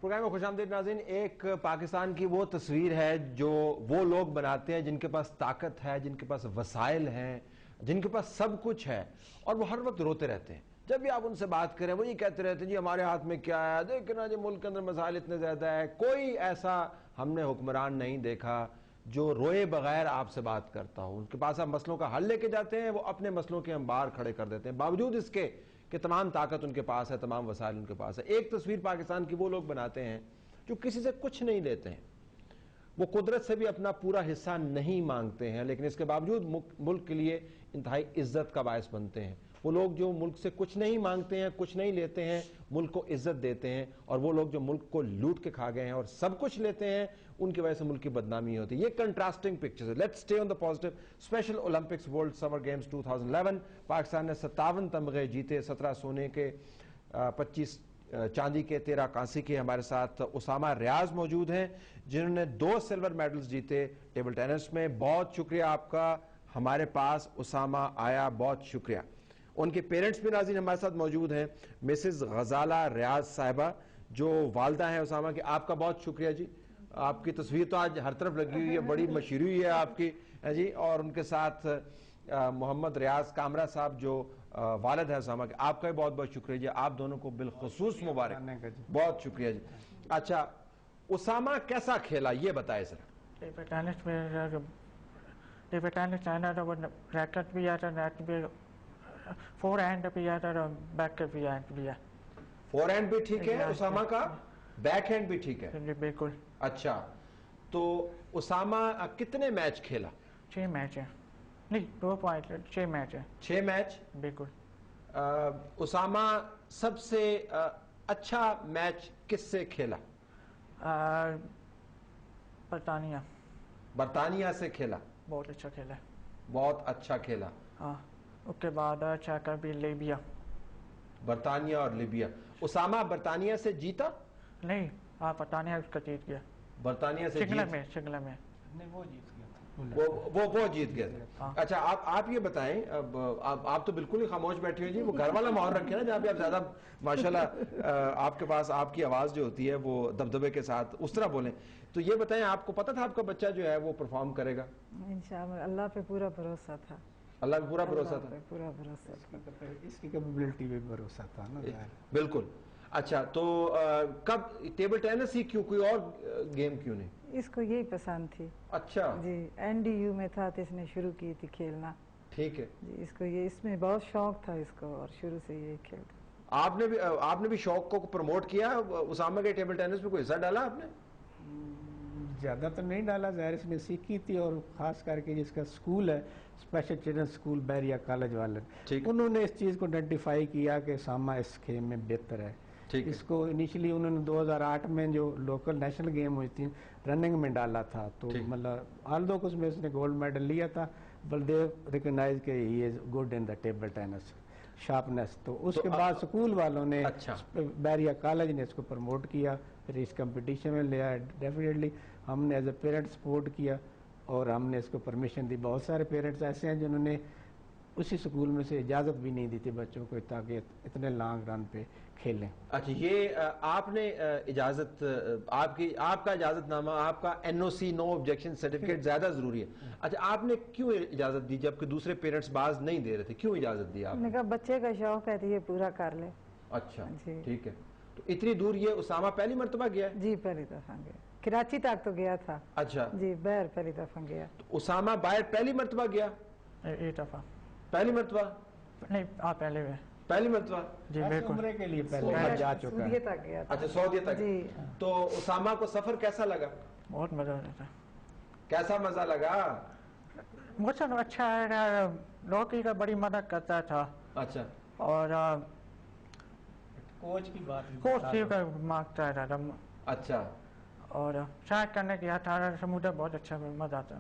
Programme में खुशामदीद नाज़रीन। एक पाकिस्तान की वो तस्वीर है जो वो लोग बनाते हैं जिनके पास ताकत है, जिनके पास वसाइल हैं, जिनके पास सब कुछ है, और वो हर वक्त रोते रहते हैं। जब भी आप उनसे बात करें वो ये कहते रहते हैं जी हमारे हाथ में क्या है, देखना जी मुल्क के अंदर मसाइल इतने ज्यादा है। कोई ऐसा हमने हुक्मरान नहीं देखा जो रोए बगैर आपसे बात करता हो। उनके पास आप मसलों का हल लेके जाते हैं, वो अपने मसलों के हम बाहर खड़े कर देते हैं, बावजूद इसके कि तमाम ताकत उनके पास है, तमाम वसाइल उनके पास है। एक तस्वीर पाकिस्तान की वो लोग बनाते हैं जो किसी से कुछ नहीं लेते हैं, वो कुदरत से भी अपना पूरा हिस्सा नहीं मांगते हैं, लेकिन इसके बावजूद मुल्क के लिए इंतहाई इज्जत का बायस बनते हैं। वो लोग जो मुल्क से कुछ नहीं मांगते हैं, कुछ नहीं लेते हैं, मुल्क को इज्जत देते हैं, और वो लोग जो मुल्क को लूट के खा गए हैं और सब कुछ लेते हैं, उनकी वजह से मुल्क की बदनामी होती है। ये कंट्रास्टिंग पिक्चर्स है। Let's stay on the positive. Special Olympics world summer games 2011, Pakistan ने 57 तमगे जीते, 17 सोने के, 25 चांदी के, 13 कांसी के। हमारे साथ उसामा रियाज मौजूद हैं जिन्होंने 2 सिल्वर मेडल्स जीते टेबल टेनिस में। बहुत शुक्रिया आपका हमारे पास उसामा आया, बहुत शुक्रिया। उनके पेरेंट्स भी नाज़रीन हमारे साथ मौजूद हैं, मिसेस गजाला रियाज साहिबा जो वालदा हैं उसामा की। आपका बहुत शुक्रिया जी। आपकी तस्वीर तो आज हर तरफ लगी हुई है, बड़ी मशहूरी हुई है आपकी जी। और उनके साथ मोहम्मद रियाज कामरा साहब जो वालिद है उसामा के। आपका भी बहुत बहुत शुक्रिया जी। आप दोनों को बिलखुसूस मुबारक, बहुत शुक्रिया जी। अच्छा, उसामा कैसा खेला ये बताए सर। टेबल टेनिस में टेबल टेनिस आना तो वो रैकेट भी आता, नेट भी, फोर हैंड भी आता और बैक भी हैंड भी है। फोर हैंड भी ठीक है उसामा का, बैक हैंड भी ठीक है? बिल्कुल। अच्छा, तो उसामा कितने मैच खेला? 6 मैच है, नहीं 2 पॉइंट, 6 मैच है। 6 मैच, बिल्कुल। उसामा सबसे अच्छा मैच किससे खेला? बरतानिया। बरतानिया से खेला? बहुत अच्छा खेला। बहुत अच्छा खेला। हाँ, उसके बाद अच्छा कभी लीबिया। बरतानिया और लीबिया। उसामा बरतानिया से जीता? नहीं, हाँ बरतानिया उसका जीत गया। बरतानिया से शिंगला में नहीं, वो जीत गया था। वो जीत गया था। अच्छा, आप ये बताएं, अब आप तो बिल्कुल ही खामोश बैठे हुए जी। वो घर वाला माहौल रखे ना जहाँ पे आप ज्यादा माशाल्लाह आपके पास आपकी आवाज जो होती है वो दबदबे के साथ उस तरह बोलें। तो ये बताएं, आपको पता था आपका बच्चा जो है वो परफॉर्म करेगा? इंशाअल्लाह, अल्लाह पे पूरा भरोसा था। अल्लाह पे पूरा भरोसा था? पूरा भरोसा था। इसकी कैपेबिलिटी पे भरोसा था ना। बिल्कुल। अच्छा, तो कब टेबल टेनिस ही क्यों, कोई और गेम क्यों नहीं? इसको यही पसंद थी। अच्छा जी, एनडीयू में था तो इसने शुरू की थी खेलना। ठीक है जी, इसको ये इसमें बहुत शौक था इसको और शुरू से ये खेलता। आपने भी शौक को प्रमोट किया? उसामा के टेबल टेनिस में कोई हिस्सा डाला आपने? ज्यादा तो नहीं डाला, ज़ाहिर इसने सीखी थी, और खास करके जिसका स्कूल है special children school Bairiya college वाले, उन्होंने इस चीज को आइडेंटिफाई किया कि उसामा इस खेल में बेहतर है। इसको इनिशियली उन्होंने 2008 में जो लोकल नेशनल गेम हुई थी रनिंग में डाला था, तो मतलब आल्दो को उसमें उसने गोल्ड मेडल लिया था, बलदेव रिकॉग्नाइज के he is good in the table tennis sharpness. तो उसके बाद स्कूल वालों ने, बैरिया कॉलेज ने इसको प्रमोट किया, फिर इस कंपटीशन में ले आया। डेफिनेटली हमने एज ए पेरेंट सपोर्ट किया और हमने इसको परमिशन दी। बहुत सारे पेरेंट्स ऐसे हैं जिन्होंने उसी स्कूल में से इजाजत भी नहीं दी थी बच्चों को ताकि इतने लॉन्ग रन पे खेलें। अच्छा, ये आपने इजाजत, आपका इजाजतनामा, आपका एनओसी नो ऑब्जेक्शन सर्टिफिकेट ज्यादा जरूरी है। अच्छा, आपने क्यों इजाजत दी जबकि दूसरे पेरेंट्स बाज नहीं दे रहे थे? क्यों इजाजत दी आपने? कहा बच्चे का शौक है तो ये पूरा कर ले। अच्छा, ठीक है। तो इतनी दूर ये उसामा पहली मर्तबा गया? जी, पहली दफा गया। कराची तक तो गया था। अच्छा जी, बाहर पहली दफा गया। तो उसामा बाहर पहली मर्तबा गया? एक दफा। पहली मर्तबा नहीं, पहले में पहली मर्तबा जी, बिल्कुल। उम्रे के लिए पहले जा चुका है। तक गया था। अच्छा, सऊदी तक जी। तो उसामा को सफर कैसा लगा? बहुत मजा आता। कैसा मजा लगा? मौसम अच्छा है, लौकी का बड़ी मदद करता था। अच्छा, और कोच की बात मांगता था। अच्छा, और शायद करने गया था समुद्र, बहुत अच्छा मजा आता।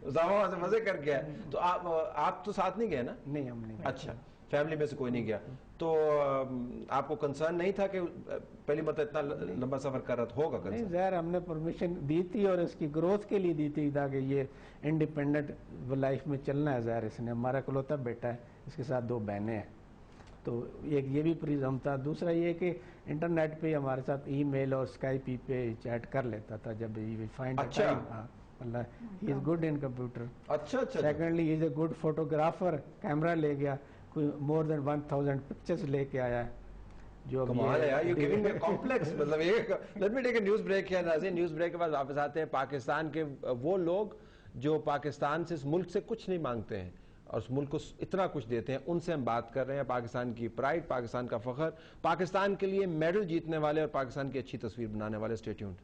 उसामा से मजे कर गया। तो आप तो साथ नहीं गए ना? नहीं, हम नहीं। अच्छा, फैमिली में से कोई नहीं गया। तो आपको कंसर्न नहीं था कि पहली मतलब इतना लंबा सफर कर रहा होगा? नहीं, ज़ाहिर हमने परमिशन दी थी और इसकी ग्रोथ के लिए दी थी ताकि ये इंडिपेंडेंट लाइफ में चलना है। ज़ाहिर इसने, हमारा इकलौता बेटा है, इसके साथ 2 बहनें हैं, तो एक ये भी प्रिज्म था। दूसरा ये कि इंटरनेट पे हमारे साथ ईमेल और स्काइप पे चैट कर लेता था जब ही फाइंड अच्छा। मतलब he is good in computer. अच्छा अच्छा। Secondly he is a good photographer, camera ले गया, कोई मोर देन 1000 पिक्चर्स लेके आया है। जो कमाल है यार, यू गिविंग मी कॉम्प्लेक्स। मतलब एक let me take a news break here नाज़रीन। न्यूज़ ब्रेक के बाद वापस आते हैं। पाकिस्तान के वो लोग जो पाकिस्तान से, इस मुल्क से कुछ नहीं मांगते हैं और उस मुल्क को इतना कुछ देते हैं, उनसे हम बात कर रहे हैं। पाकिस्तान की प्राइड, पाकिस्तान का फख्र, पाकिस्तान के लिए मेडल जीतने वाले और पाकिस्तान की अच्छी तस्वीर बनाने वाले। Stay tuned.